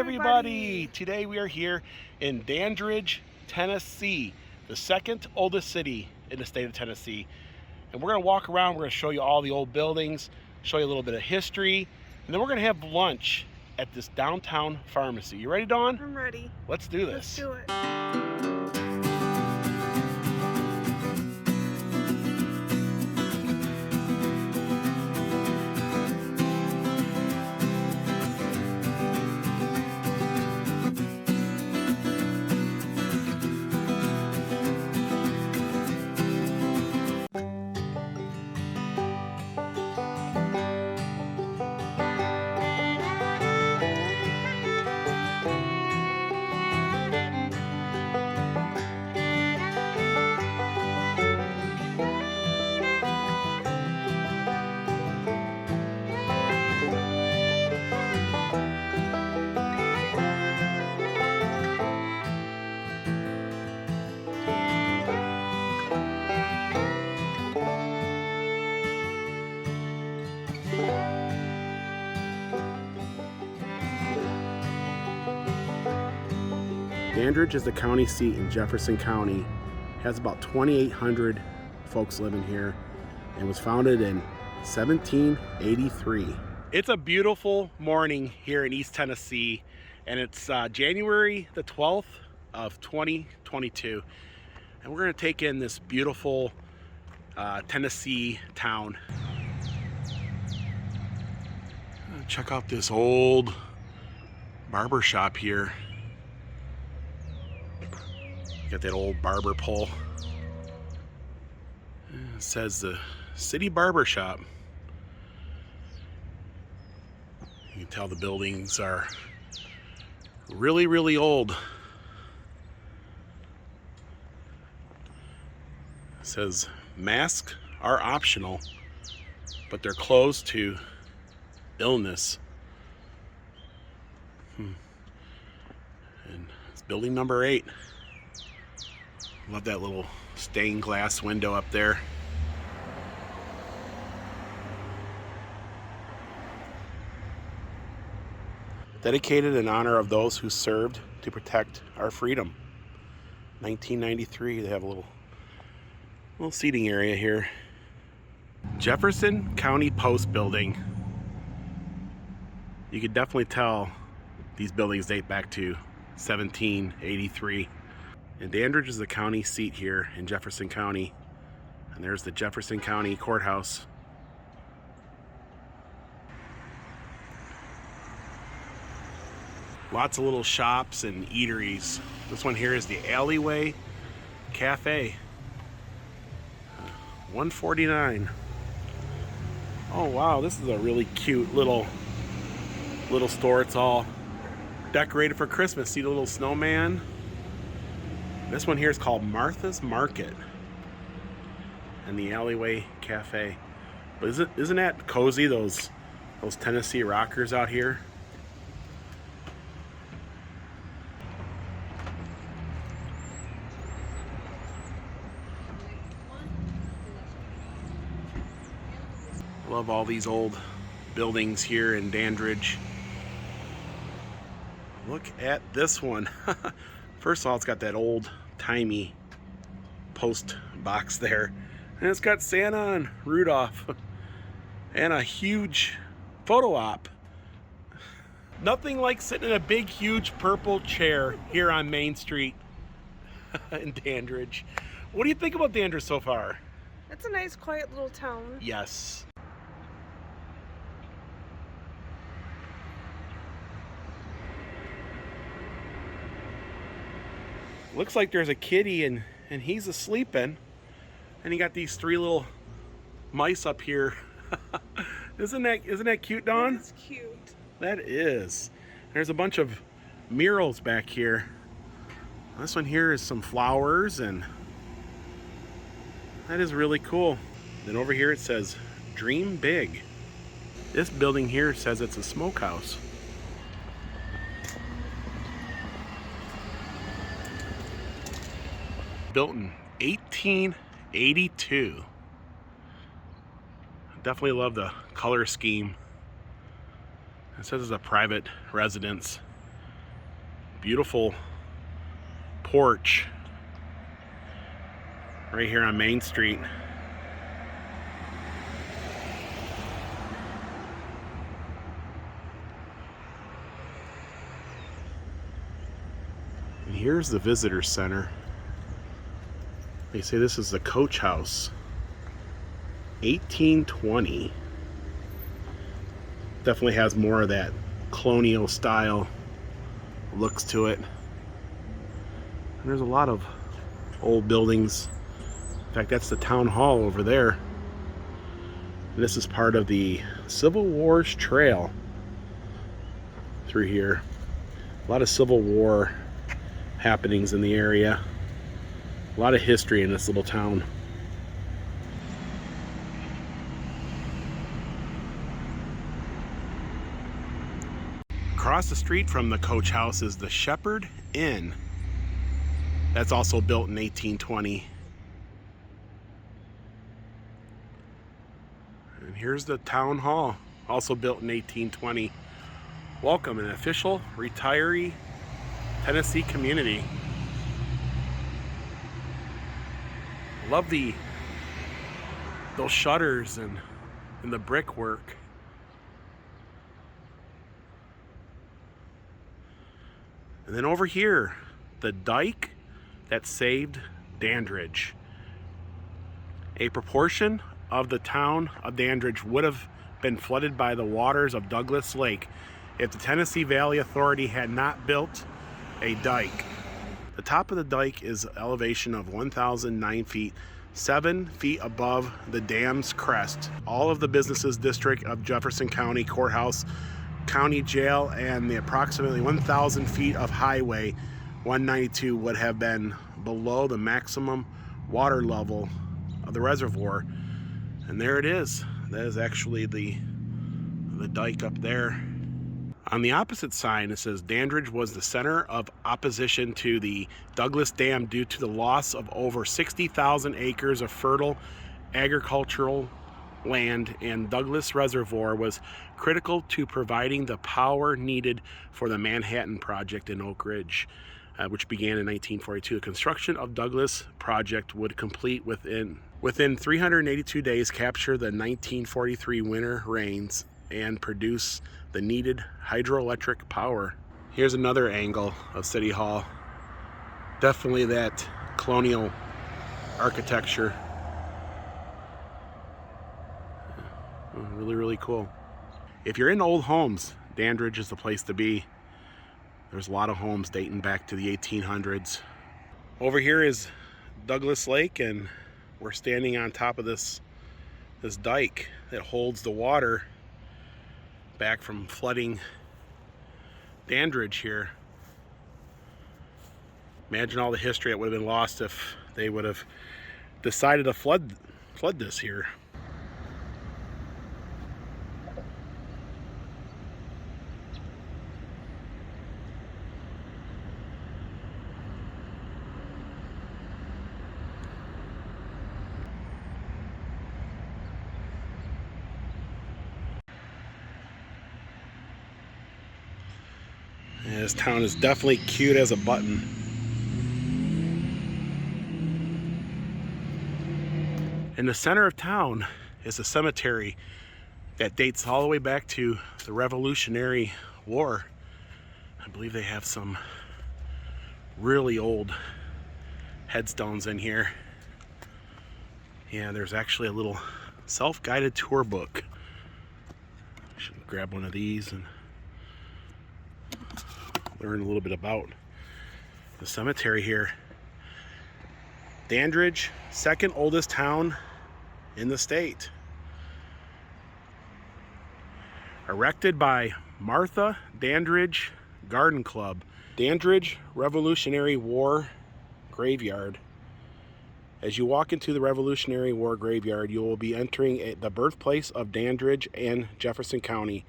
everybody! Today we are here in Dandridge, Tennessee, the second oldest city in the state of Tennessee. And we're going to walk around, we're going to show you all the old buildings, show you a little bit of history, and then we're going to have lunch at this downtown pharmacy. You ready, Dawn? I'm ready. Let's do this. Let's do it. Dandridge is the county seat in Jefferson County. It has about 2,800 folks living here and was founded in 1783. It's a beautiful morning here in East Tennessee, and it's January the 12th of 2022. And we're going to take in this beautiful Tennessee town. Check out this old barber shop here. Got that old barber pole. It says the City Barber Shop. You can tell the buildings are really, really old. It says masks are optional, but they're closed to illness. And it's building number 8. Love that little stained glass window up there. Dedicated in honor of those who served to protect our freedom. 1993, they have a little seating area here. Jefferson County Post Building. You could definitely tell these buildings date back to 1783. And Dandridge is the county seat here in Jefferson County. And there's the Jefferson County Courthouse. Lots of little shops and eateries. This one here is the Alleyway Cafe. $149. Oh wow, this is a really cute little store. It's all decorated for Christmas. See the little snowman? This one here is called Martha's Market and the Alleyway Cafe. But isn't that cozy, those Tennessee rockers out here? Love all these old buildings here in Dandridge. Look at this one. First of all, it's got that old-timey post box there. And it's got Santa and Rudolph. And a huge photo op. Nothing like sitting in a big, huge purple chair here on Main Street in Dandridge. What do you think about Dandridge so far? It's a nice, quiet little town. Yes. Looks like there's a kitty and he's asleeping, and he got these 3 little mice up here. Isn't that cute, Dawn? That's cute. That is. There's a bunch of murals back here. This one here is some flowers, and that is really cool. Then over here it says Dream Big. This building here says it's a smokehouse. Built in 1882. Definitely love the color scheme. It says it's a private residence. beautiful porch right here on Main Street. And here's the visitor center. They say this is the coach house. 1820. Definitely has more of that colonial style looks to it. And there's a lot of old buildings. In fact, that's the town hall over there. And this is part of the Civil War's Trail through here. A lot of Civil War happenings in the area. A lot of history in this little town. Across the street from the coach house is the Shepherd Inn. That's also built in 1820. And here's the town hall, also built in 1820. Welcome, an official retiree Tennessee community. Love those shutters and the brickwork. And then over here, the dike that saved Dandridge. A proportion of the town of Dandridge would have been flooded by the waters of Douglas Lake if the Tennessee Valley Authority had not built a dike. The top of the dike is an elevation of 1,009 feet, 7 feet above the dam's crest. All of the businesses district of Jefferson County Courthouse, County Jail, and the approximately 1,000 feet of Highway 192 would have been below the maximum water level of the reservoir. And there it is. That is actually the dike up there. On the opposite side, it says Dandridge was the center of opposition to the Douglas Dam due to the loss of over 60,000 acres of fertile agricultural land, and Douglas Reservoir was critical to providing the power needed for the Manhattan Project in Oak Ridge, which began in 1942. The construction of Douglas Project would complete within 382 days, capture the 1943 winter rains, and produce the needed hydroelectric power. Here's another angle of City Hall. Definitely that colonial architecture. Really, really cool. If you're in old homes, Dandridge is the place to be. There's a lot of homes dating back to the 1800s. Over here is Douglas Lake, and we're standing on top of this dike that holds the water back from flooding Dandridge here. Imagine all the history that would have been lost if they would have decided to flood this here. This town is definitely cute as a button. In the center of town is a cemetery that dates all the way back to the Revolutionary War. I believe they have some really old headstones in here. Yeah, there's actually a little self-guided tour book. I should grab one of these and learn a little bit about the cemetery here. Dandridge, second oldest town in the state. Erected by Martha Dandridge Garden Club. Dandridge Revolutionary War Graveyard. As you walk into the Revolutionary War Graveyard, you will be entering the birthplace of Dandridge and Jefferson County,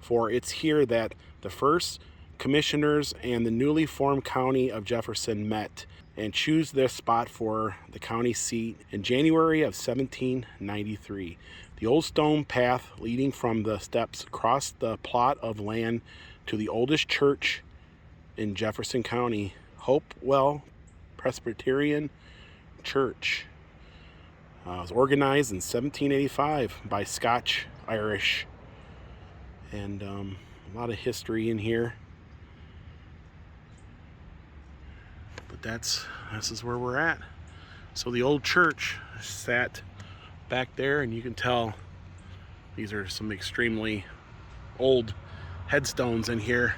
for it's here that the first commissioners and the newly formed county of Jefferson met and choose this spot for the county seat in January of 1793. The old stone path leading from the steps across the plot of land to the oldest church in Jefferson County, Hopewell Presbyterian Church. It was organized in 1785 by Scotch Irish, and a lot of history in here. But this is where we're at. So the old church sat back there, and you can tell these are some extremely old headstones in here.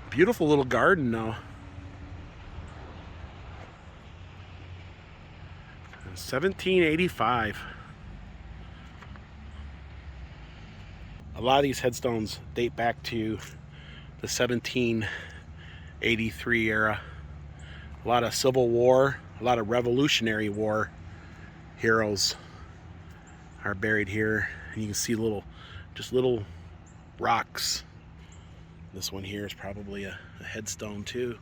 Beautiful little garden though. 1785. A lot of these headstones date back to the 1783 era. A lot of Civil War, a lot of Revolutionary War heroes are buried here. And you can see just little rocks. This one here is probably a headstone too.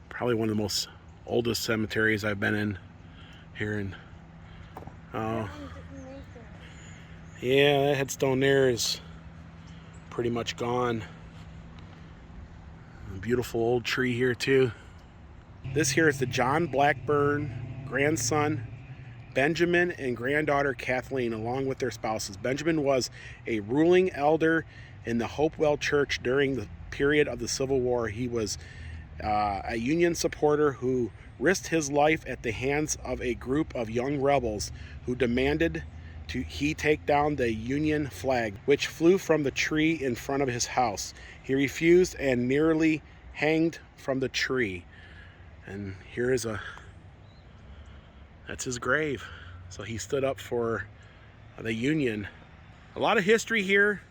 Probably one of the most oldest cemeteries I've been in here in. Yeah, that headstone there is pretty much gone. A beautiful old tree here too. This here is the John Blackburn grandson Benjamin and granddaughter Kathleen, along with their spouses. Benjamin was a ruling elder in the Hopewell Church during the period of the Civil War. He was a Union supporter who risked his life at the hands of a group of young rebels who demanded he take down the Union flag, which flew from the tree in front of his house. He refused and nearly hanged from the tree. And here is that's his grave. So he stood up for the Union. A lot of history here,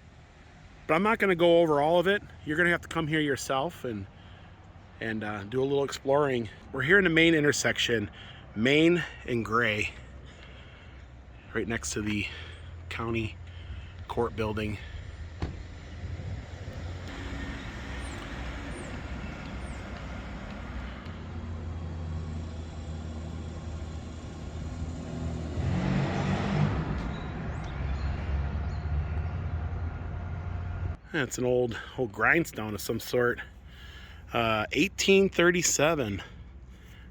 but I'm not going to go over all of it. You're going to have to come here yourself and do a little exploring. We're here in the main intersection, Main and Gray, right next to the county court building. That's an old grindstone of some sort. 1837.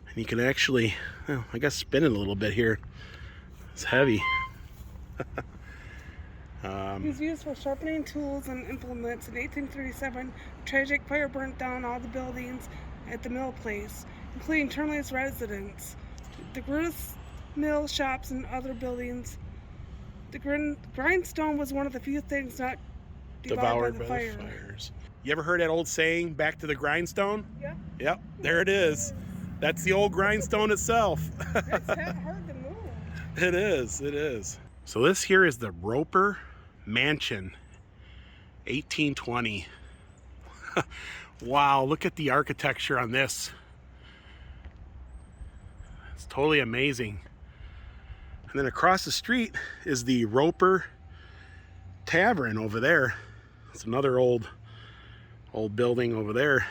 And you can actually, well, I guess, spin it a little bit here. It's heavy. It was used for sharpening tools and implements. In 1837, a tragic fire burnt down all the buildings at the mill place, including Turnley's residence, the grist mill shops, and other buildings. The grindstone was one of the few things not devoured by the fires. You ever heard that old saying, back to the grindstone? Yeah. Yep, there it is. That's the old grindstone itself. That's hard to move. It is. So this here is the Roper Mansion, 1820. Wow, look at the architecture on this. It's totally amazing. And then across the street is the Roper Tavern over there. It's another old building over there.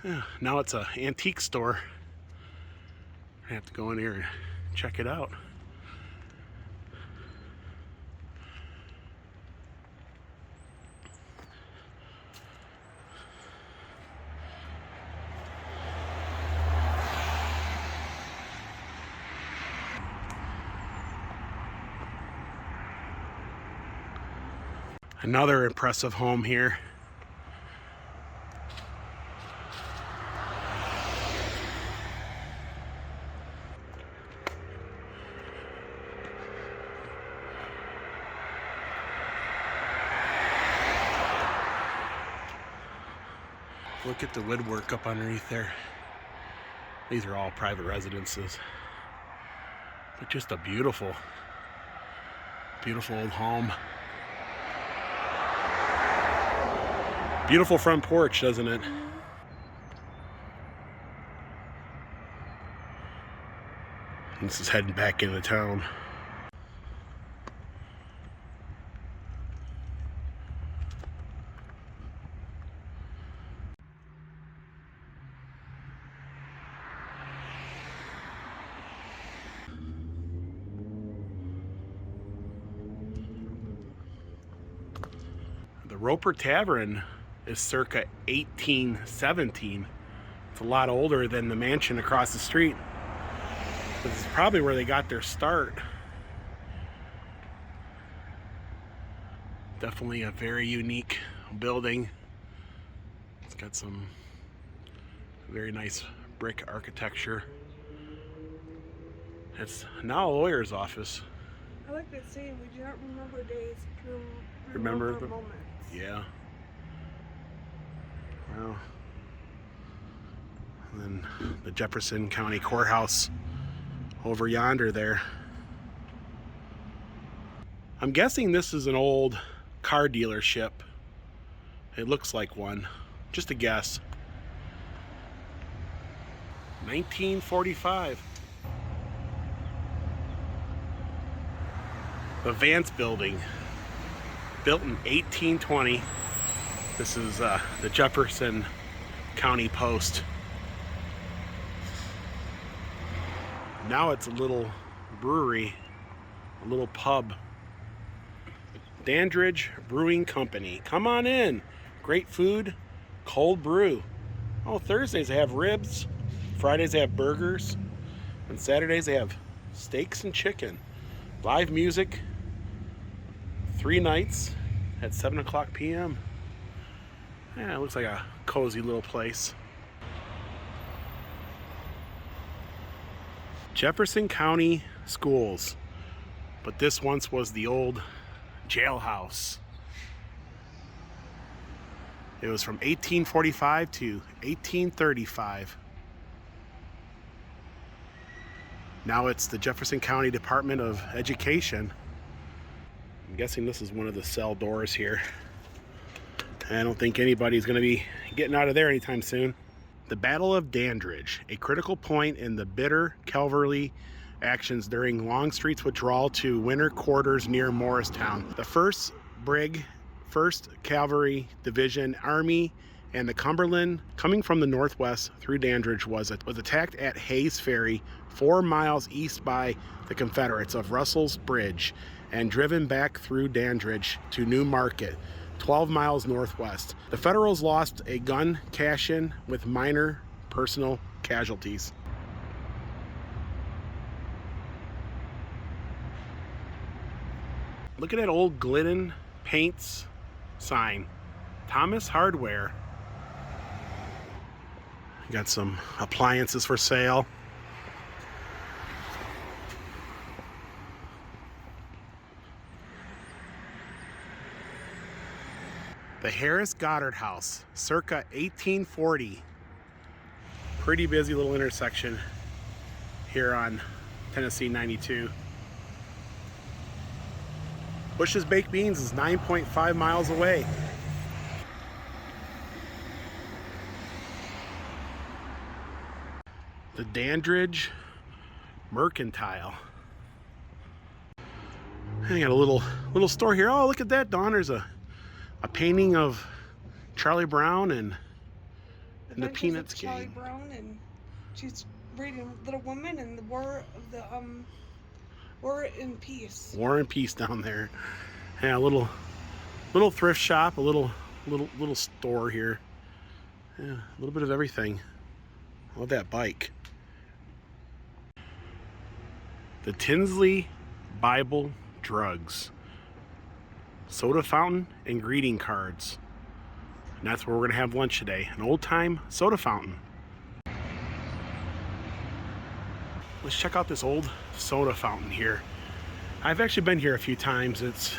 Yeah, now it's an antique store. I have to go in here and check it out. Another impressive home here. Look at the woodwork up underneath there. These are all private residences. But just a beautiful, beautiful old home. Beautiful front porch, doesn't it? This is heading back into town. The Roper Tavern is circa 1817. It's a lot older than the mansion across the street. This is probably where they got their start. Definitely a very unique building. It's got some very nice brick architecture. It's now a lawyer's office. I like that saying, we do not remember days, Remember the moments. Yeah. Well, and then the Jefferson County Courthouse over yonder there. I'm guessing this is an old car dealership. It looks like one. Just a guess. 1945. The Vance Building, built in 1820. This is the Jefferson County Post. Now it's a little brewery, a little pub. Dandridge Brewing Company. Come on in. Great food, cold brew. Oh, Thursdays they have ribs. Fridays they have burgers. And Saturdays they have steaks and chicken. Live music. 3 nights at 7 o'clock p.m. Yeah, it looks like a cozy little place. Jefferson County Schools. But this once was the old jailhouse. It was from 1845 to 1835. Now it's the Jefferson County Department of Education. I'm guessing this is one of the cell doors here. I don't think anybody's going to be getting out of there anytime soon. The Battle of Dandridge, a critical point in the bitter cavalry actions during Longstreet's withdrawal to winter quarters near Morristown. The 1st Brig, 1st Cavalry Division, Army, and the Cumberland, coming from the northwest through Dandridge, was attacked at Hayes Ferry, 4 miles east by the Confederates of Russell's Bridge, and driven back through Dandridge to New Market, 12 miles northwest. The Federals lost a gun cache-in with minor personal casualties. Look at that old Glidden Paints sign. Thomas Hardware. Got some appliances for sale. The Harris Goddard House, circa 1840. Pretty busy little intersection here on Tennessee 92. Bush's Baked Beans is 9.5 miles away. The Dandridge Mercantile. And you got a little store here. Oh, look at that, Dawn. There's a painting of Charlie Brown and the Peanuts gang. Charlie Brown, and she's reading Little Woman and the War and Peace. War and Peace down there. Yeah, a little thrift shop, a little store here. Yeah, a little bit of everything. I love that bike. The Tinsley Bible Drugs. Soda fountain and greeting cards. And that's where we're gonna have lunch today. An old time soda fountain. Let's check out this old soda fountain here. I've actually been here a few times. It's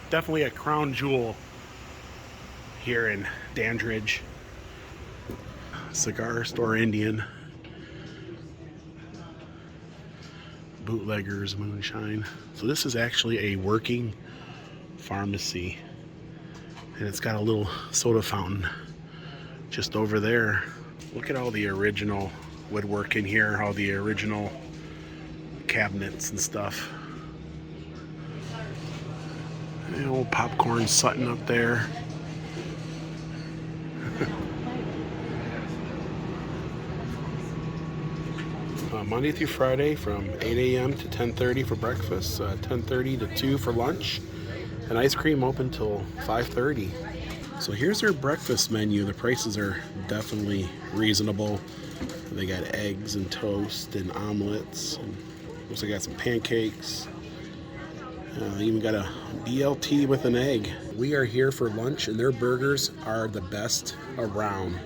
definitely a crown jewel here in Dandridge. Cigar Store Indian. Bootleggers Moonshine. So this is actually a working pharmacy, and it's got a little soda fountain just over there. Look at all the original woodwork in here, all the original cabinets and stuff. The old popcorn Sutton up there. Monday through Friday from 8 a.m. to 10:30 for breakfast, 10:30 to 2 for lunch, And ice cream open till 5:30. So here's their breakfast menu. The prices are definitely reasonable. They got eggs and toast and omelets. And looks like they got some pancakes. Even got a BLT with an egg. We are here for lunch, and their burgers are the best around.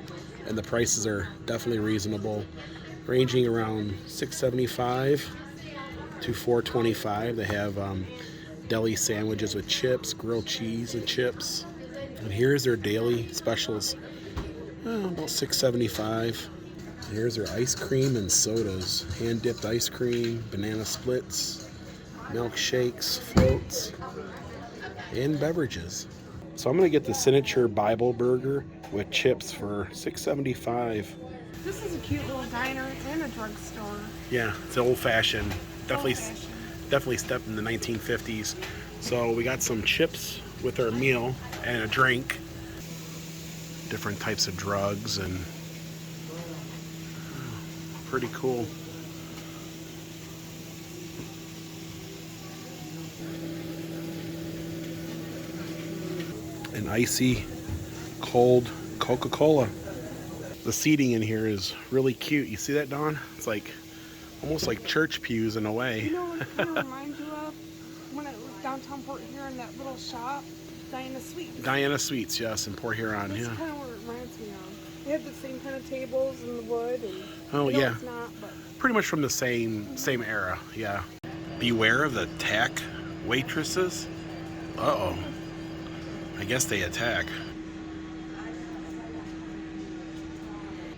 And the prices are definitely reasonable, ranging around $6.75 to $4.25. They have deli sandwiches with chips, grilled cheese and chips. And here's their daily specials, about $6.75. Here's their ice cream and sodas, hand-dipped ice cream, banana splits, milkshakes, floats, and beverages. So I'm gonna get the signature Bible burger with chips for $6.75. This is a cute little diner and a drugstore. Yeah, it's old-fashioned. Definitely stepped in the 1950s. So we got some chips with our meal and a drink. Different types of drugs and pretty cool. An icy, cold Coca-Cola. The seating in here is really cute. You see that, Dawn? It's like almost like church pews in a way. You know what it kind of reminds you of? When it was downtown Port Huron, that little shop, Diana Sweets. Diana Sweets, yes, in Port Huron. That's yeah. kind of what it reminds me of. They had the same kind of tables and the wood. And Oh yeah. It's not, but Pretty much from the same era. Yeah. Beware of the tack waitresses. Uh-oh. I guess they attack.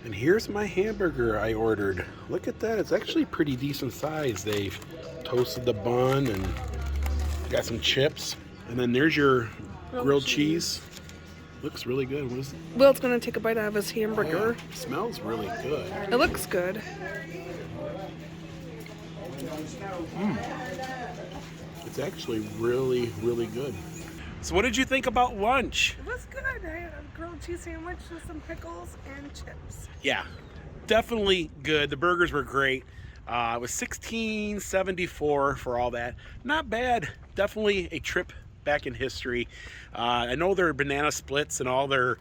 And here's my hamburger I ordered. Look at that. It's actually pretty decent size. They've toasted the bun and got some chips. And then there's your grilled cheese. Looks really good. What is it? Will's gonna take a bite out of his hamburger. Yeah, smells really good. It looks good. It's actually really, really good. So what did you think about lunch? It was good. I had a grilled cheese sandwich with some pickles and chips. Yeah, definitely good. The burgers were great. It was $16.74 for all that. Not bad. Definitely a trip back in history. I know their banana splits and all their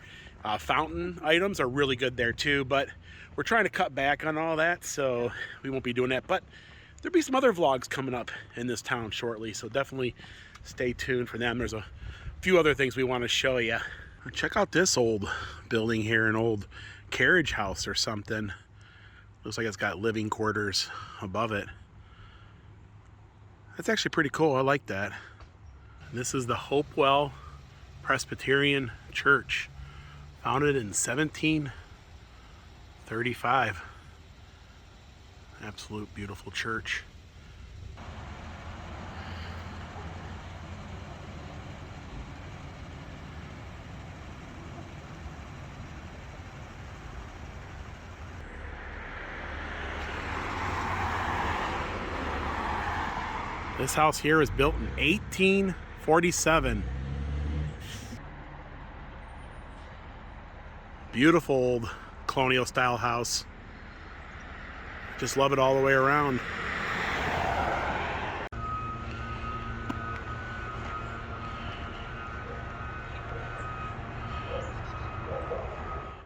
fountain items are really good there too, but we're trying to cut back on all that, so we won't be doing that. But there'll be some other vlogs coming up in this town shortly, so definitely stay tuned for them. There's a few other things we want to show you. Check out this old building here, an old carriage house or something. Looks like it's got living quarters above it. That's actually pretty cool. I like that. This is the Hopewell Presbyterian Church, founded in 1735. Absolute beautiful church. This house here was built in 1847. Beautiful old colonial style house. Just love it all the way around.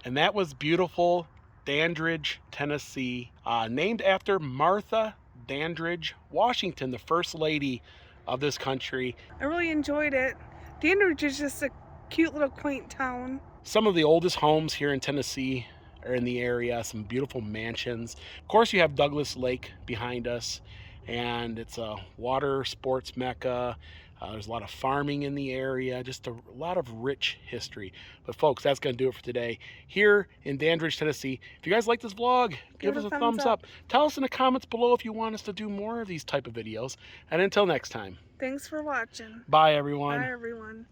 And that was beautiful Dandridge, Tennessee, named after Martha Dandridge, Washington, the first lady of this country. I really enjoyed it. Dandridge is just a cute little quaint town. Some of the oldest homes here in Tennessee are in the area, some beautiful mansions. Of course, you have Douglas Lake behind us, and it's a water sports mecca. There's a lot of farming in the area, just a lot of rich history. But folks, that's going to do it for today here in Dandridge, Tennessee. If you guys like this vlog, give us a thumbs up. Tell us in the comments below if you want us to do more of these type of videos. And until next time. Thanks for watching. Bye, everyone. Bye, everyone.